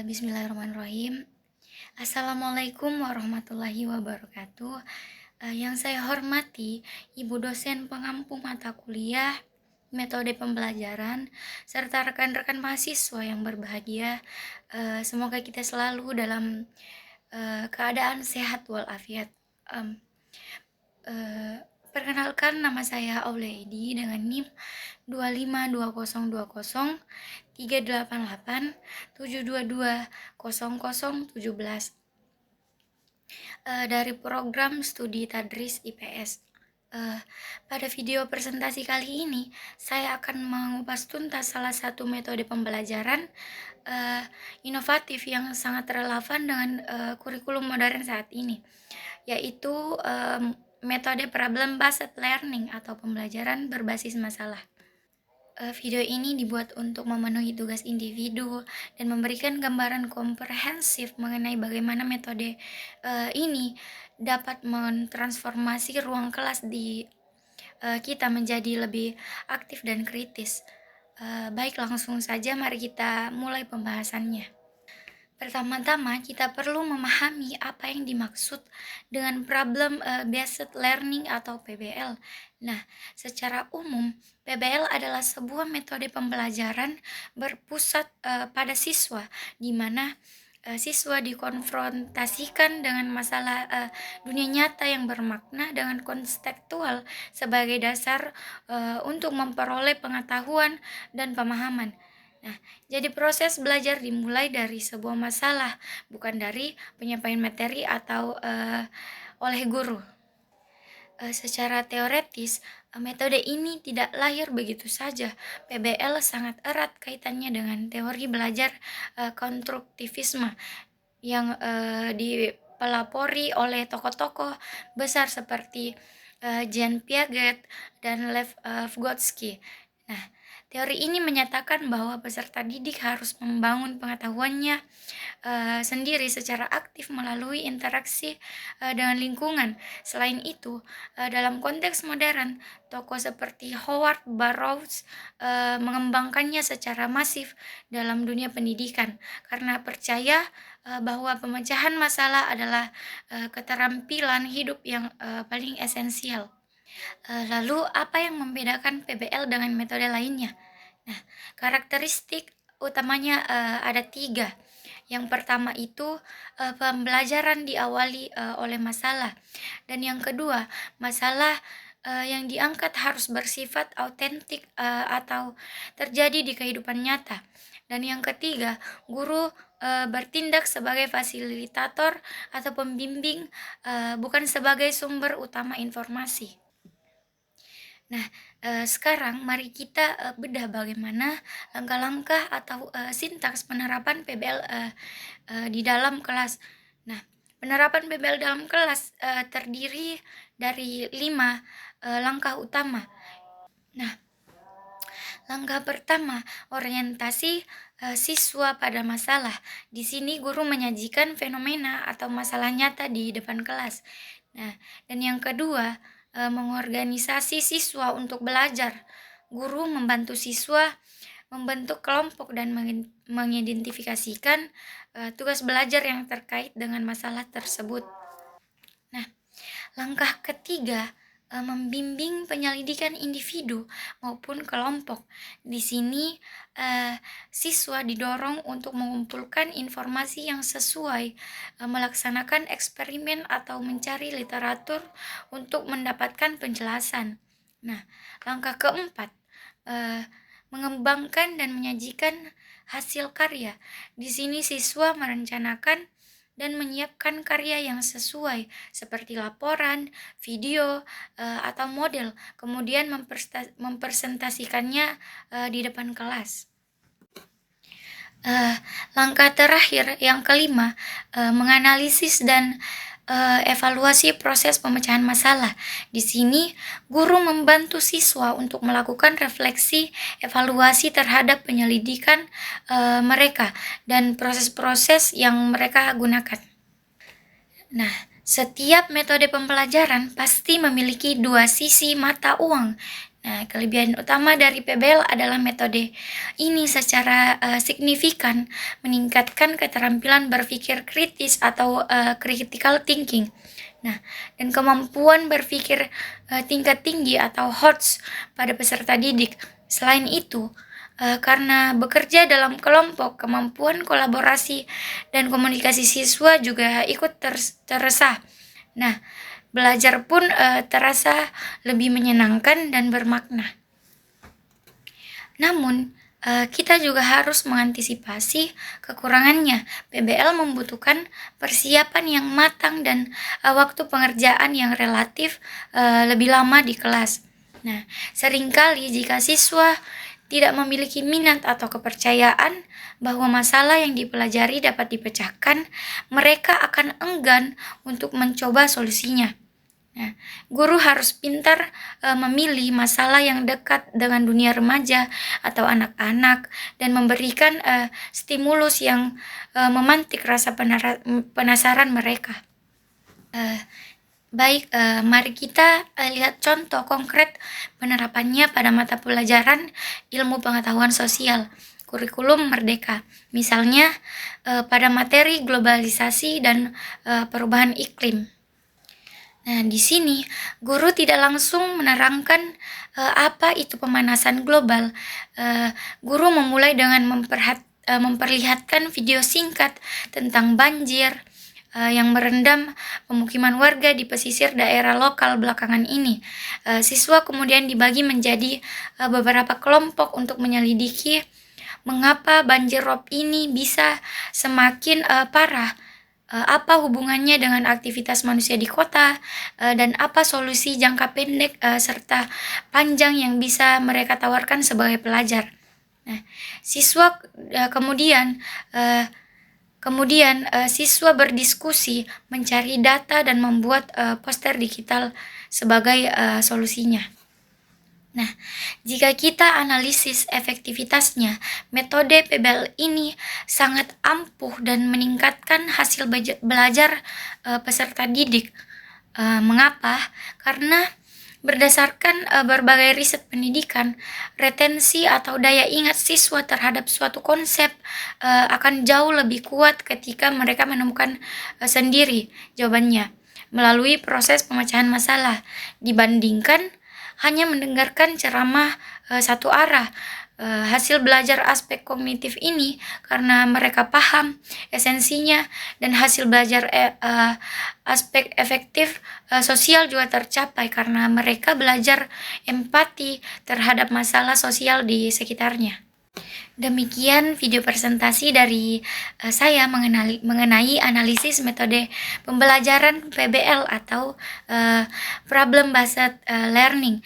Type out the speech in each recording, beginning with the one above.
Bismillahirrahmanirrahim. Assalamualaikum warahmatullahi wabarakatuh. Yang saya hormati Ibu dosen pengampu mata kuliah, metode pembelajaran, serta rekan-rekan mahasiswa yang berbahagia. Semoga kita selalu dalam keadaan sehat walafiat. Perkenalkan, nama saya Auleidi dengan NIM 2520203887220017 dari program studi Tadris IPS. Pada video presentasi kali ini, saya akan mengupas tuntas salah satu metode pembelajaran inovatif yang sangat relevan dengan kurikulum modern saat ini, yaitu metode problem-based learning atau pembelajaran berbasis masalah. Video ini dibuat untuk memenuhi tugas individu dan memberikan gambaran komprehensif mengenai bagaimana metode ini dapat mentransformasi ruang kelas di kita menjadi lebih aktif dan kritis. Baik, langsung saja mari kita mulai pembahasannya. Pertama-tama kita perlu memahami apa yang dimaksud dengan problem based learning atau PBL. Nah, secara umum PBL adalah sebuah metode pembelajaran berpusat pada siswa, di mana siswa dikonfrontasikan dengan masalah dunia nyata yang bermakna dengan konstekstual sebagai dasar untuk memperoleh pengetahuan dan pemahaman. Nah, jadi proses belajar dimulai dari sebuah masalah, bukan dari penyampaian materi atau oleh guru. Secara teoretis, metode ini tidak lahir begitu saja. PBL sangat erat kaitannya dengan teori belajar konstruktivisme yang dipelopori oleh tokoh-tokoh besar seperti Jean Piaget dan Lev Vygotsky. Nah, teori ini menyatakan bahwa peserta didik harus membangun pengetahuannya sendiri secara aktif melalui interaksi dengan lingkungan. Selain itu, dalam konteks modern, tokoh seperti Howard Burroughs mengembangkannya secara masif dalam dunia pendidikan karena percaya bahwa pemecahan masalah adalah keterampilan hidup yang paling esensial. Lalu apa yang membedakan PBL dengan metode lainnya? Nah, karakteristik utamanya ada 3. Yang pertama itu pembelajaran diawali oleh masalah, dan yang kedua, masalah yang diangkat harus bersifat autentik atau terjadi di kehidupan nyata. Dan yang ketiga, guru bertindak sebagai fasilitator atau pembimbing, bukan sebagai sumber utama informasi. Nah, sekarang mari kita bedah bagaimana langkah-langkah atau sintaks penerapan PBL di dalam kelas. Nah, penerapan PBL dalam kelas terdiri dari 5 langkah utama. Nah, langkah pertama, orientasi siswa pada masalah. Di sini guru menyajikan fenomena atau masalah nyata di depan kelas. Nah, dan yang kedua, mengorganisasi siswa untuk belajar. Guru membantu siswa membentuk kelompok dan mengidentifikasikan tugas belajar yang terkait dengan masalah tersebut. Nah, langkah ketiga, membimbing penyelidikan individu maupun kelompok. Di sini siswa didorong untuk mengumpulkan informasi yang sesuai, melaksanakan eksperimen atau mencari literatur untuk mendapatkan penjelasan. Nah, langkah keempat, mengembangkan dan menyajikan hasil karya. Di sini siswa merencanakan dan menyiapkan karya yang sesuai seperti laporan, video, atau model, kemudian mempresentasikannya di depan kelas. Langkah terakhir yang kelima, menganalisis dan evaluasi proses pemecahan masalah. Di sini guru membantu siswa untuk melakukan refleksi evaluasi terhadap penyelidikan mereka dan proses-proses yang mereka gunakan. Nah, setiap metode pembelajaran pasti memiliki 2 sisi mata uang. Nah, kelebihan utama dari PBL adalah metode ini secara signifikan meningkatkan keterampilan berpikir kritis atau critical thinking. Nah, dan kemampuan berpikir tingkat tinggi atau HOTS pada peserta didik. Selain itu, karena bekerja dalam kelompok, kemampuan kolaborasi dan komunikasi siswa juga ikut terasah. Nah, belajar pun terasa lebih menyenangkan dan bermakna. Namun, kita juga harus mengantisipasi kekurangannya. PBL membutuhkan persiapan yang matang dan waktu pengerjaan yang relatif lebih lama di kelas. Nah, seringkali jika siswa tidak memiliki minat atau kepercayaan bahwa masalah yang dipelajari dapat dipecahkan, mereka akan enggan untuk mencoba solusinya. Nah, guru harus pintar memilih masalah yang dekat dengan dunia remaja atau anak-anak dan memberikan stimulus yang memantik rasa penasaran mereka. Baik, mari kita lihat contoh konkret penerapannya pada mata pelajaran ilmu pengetahuan sosial, kurikulum merdeka. Misalnya pada materi globalisasi dan perubahan iklim. Nah, di sini guru tidak langsung menerangkan apa itu pemanasan global. Guru memulai dengan memperlihatkan video singkat tentang banjir yang merendam pemukiman warga di pesisir daerah lokal belakangan ini. Siswa kemudian dibagi menjadi beberapa kelompok untuk menyelidiki mengapa banjir rob ini bisa semakin parah. Apa hubungannya dengan aktivitas manusia di kota, dan apa solusi jangka pendek serta panjang yang bisa mereka tawarkan sebagai pelajar. Nah, siswa kemudian siswa berdiskusi, mencari data dan membuat poster digital sebagai solusinya. Nah, jika kita analisis efektivitasnya, metode PBL ini sangat ampuh dan meningkatkan hasil belajar peserta didik. Mengapa? Karena berdasarkan berbagai riset pendidikan, retensi atau daya ingat siswa terhadap suatu konsep akan jauh lebih kuat ketika mereka menemukan sendiri jawabannya melalui proses pemecahan masalah dibandingkan hanya mendengarkan ceramah satu arah. Hasil belajar aspek kognitif ini karena mereka paham esensinya, dan hasil belajar aspek efektif sosial juga tercapai karena mereka belajar empati terhadap masalah sosial di sekitarnya. Demikian video presentasi dari saya mengenai analisis metode pembelajaran PBL atau problem based learning.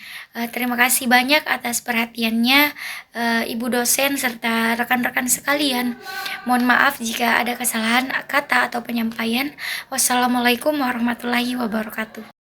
Terima kasih banyak atas perhatiannya Ibu dosen serta rekan-rekan sekalian. Mohon maaf jika ada kesalahan kata atau penyampaian. Wassalamualaikum warahmatullahi wabarakatuh.